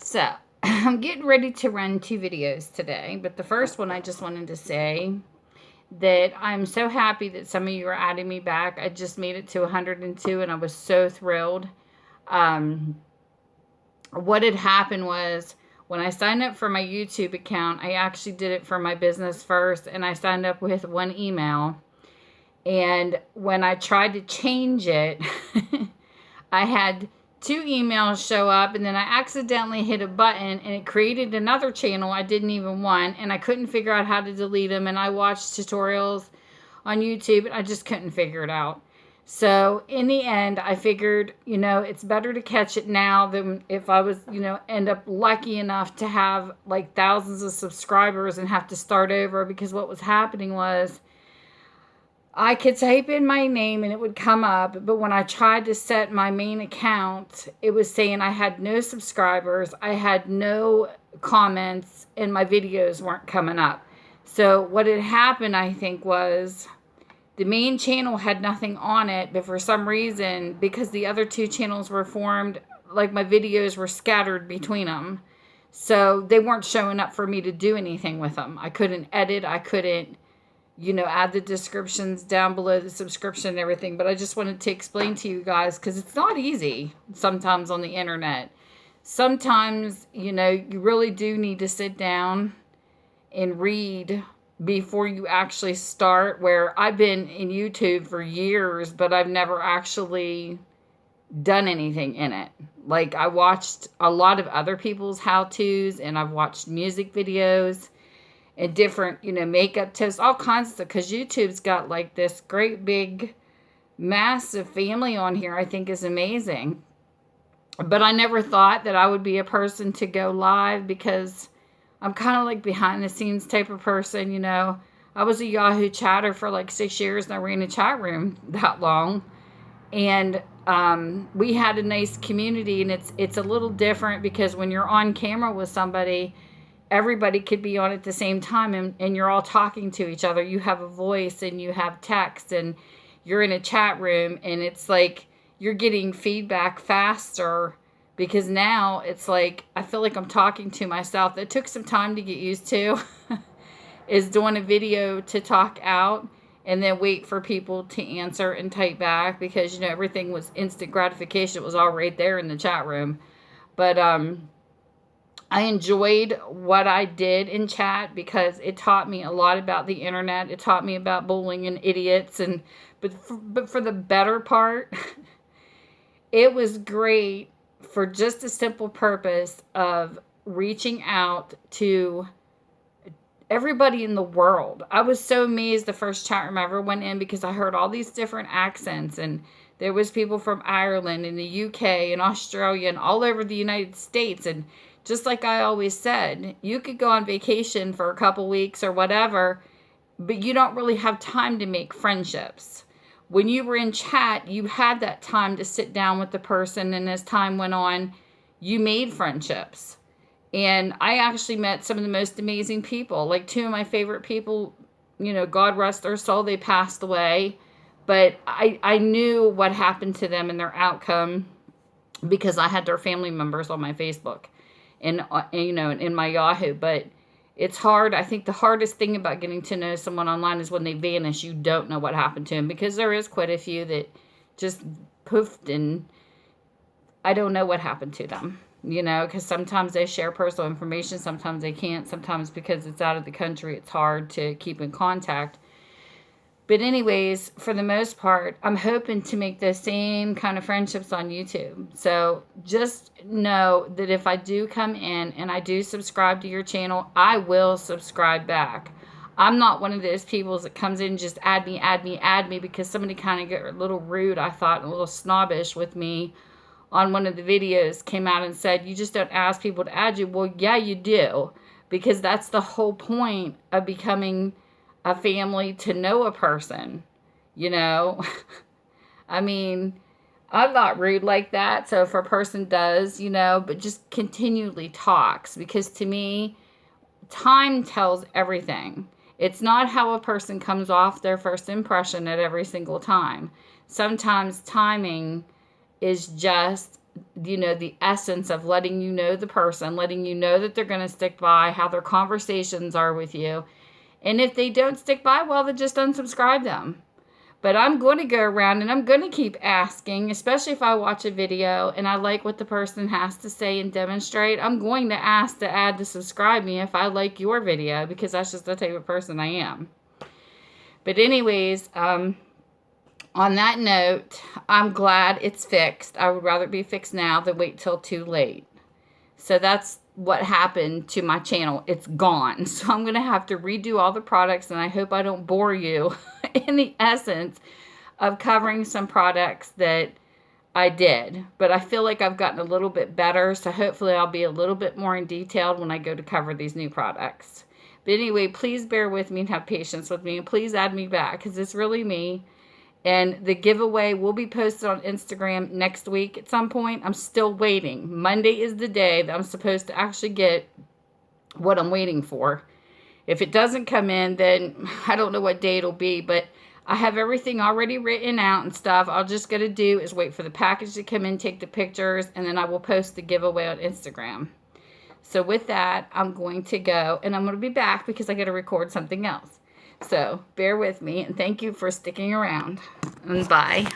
So, I'm getting ready to run 2 videos today, but the first one I just wanted to say that I'm so happy that some of you are adding me back. I just made it to 102 and I was so thrilled. Um, what had happened was when I signed up for my YouTube account, I actually did it for my business first, and I signed up with one email. And when I tried to change it, I had 2 emails show up, and then I accidentally hit a button and it created another channel I didn't even want, and I couldn't figure out how to delete them. And I watched tutorials on YouTube and I just couldn't figure it out. So in the end, I figured, it's better to catch it now than if I was, end up lucky enough to have like thousands of subscribers and have to start over, because what was happening was I could type in my name and it would come up, but when I tried to set my main account, it was saying I had no subscribers, I had no comments, and my videos weren't coming up. So what had happened, I think, was the main channel had nothing on it, but for some reason, because the other 2 channels were formed, like my videos were scattered between them. So they weren't showing up for me to do anything with them. I couldn't edit, I couldn't add the descriptions down below the subscription and everything. But I just wanted to explain to you guys, because it's not easy sometimes on the internet. Sometimes, you really do need to sit down and read before you actually start. Where I've been in YouTube for years, but I've never actually done anything in it. Like, I watched a lot of other people's how-tos, and I've watched music videos and different, makeup tips, all kinds of stuff, because YouTube's got like this great big massive family on here. I think is amazing. But I never thought that I would be a person to go live, because I'm kind of like behind the scenes type of person. I was a Yahoo chatter for like 6 years, and I ran a chat room that long. And we had a nice community, and it's a little different, because when you're on camera with somebody, everybody could be on at the same time, and you're all talking to each other. You have a voice and you have text, and you're in a chat room, and it's like you're getting feedback faster, because now it's like I feel like I'm talking to myself. That took some time to get used to is doing a video to talk out and then wait for people to answer and type back, because everything was instant gratification. It was all right there in the chat room. But I enjoyed what I did in chat, because it taught me a lot about the internet. It taught me about bullying and idiots, but for the better part, it was great for just a simple purpose of reaching out to everybody in the world. I was so amazed the first chat room I ever went in, because I heard all these different accents, and there was people from Ireland and the UK and Australia and all over the United States. And just like I always said, you could go on vacation for a couple weeks or whatever, but you don't really have time to make friendships. When you were in chat, you had that time to sit down with the person, and as time went on, you made friendships. And I actually met some of the most amazing people. Like 2 of my favorite people, God rest their soul, they passed away. But I knew what happened to them and their outcome, because I had their family members on my Facebook and in my Yahoo. But it's hard. I think the hardest thing about getting to know someone online is when they vanish. You don't know what happened to them, because there is quite a few that just poofed, and I don't know what happened to them. Because sometimes they share personal information, sometimes they can't, sometimes because it's out of the country, it's hard to keep in contact. But anyways, for the most part, I'm hoping to make those same kind of friendships on YouTube. So just know that if I do come in and I do subscribe to your channel, I will subscribe back. I'm not one of those people that comes in and just add me, because somebody kind of got a little rude, I thought, and a little snobbish with me on one of the videos, came out and said, you just don't ask people to add you. Well, yeah, you do, because that's the whole point of becoming a family, to know a person. I mean, I'm not rude like that. So if a person does, but just continually talks, because to me, time tells everything. It's not how a person comes off their first impression at every single time. Sometimes timing is just the essence of letting you know the person, letting you know that they're going to stick by, how their conversations are with you. And if they don't stick by, well, then just unsubscribe them. But I'm going to go around and I'm going to keep asking, especially if I watch a video and I like what the person has to say and demonstrate. I'm going to ask to add to subscribe me if I like your video, because that's just the type of person I am. But anyways, on that note, I'm glad it's fixed. I would rather it be fixed now than wait till too late. So that's what happened to my channel. It's gone. So I'm going to have to redo all the products, and I hope I don't bore you in the essence of covering some products that I did. But I feel like I've gotten a little bit better, so hopefully I'll be a little bit more in detail when I go to cover these new products. But anyway, please bear with me and have patience with me, and please add me back, because it's really me. And the giveaway will be posted on Instagram next week at some point. I'm still waiting. Monday is the day that I'm supposed to actually get what I'm waiting for. If it doesn't come in, then I don't know what day it'll be. But I have everything already written out and stuff. All just got to do is wait for the package to come in, take the pictures, and then I will post the giveaway on Instagram. So with that, I'm going to go. And I'm going to be back because I got to record something else. So bear with me, and thank you for sticking around. And bye.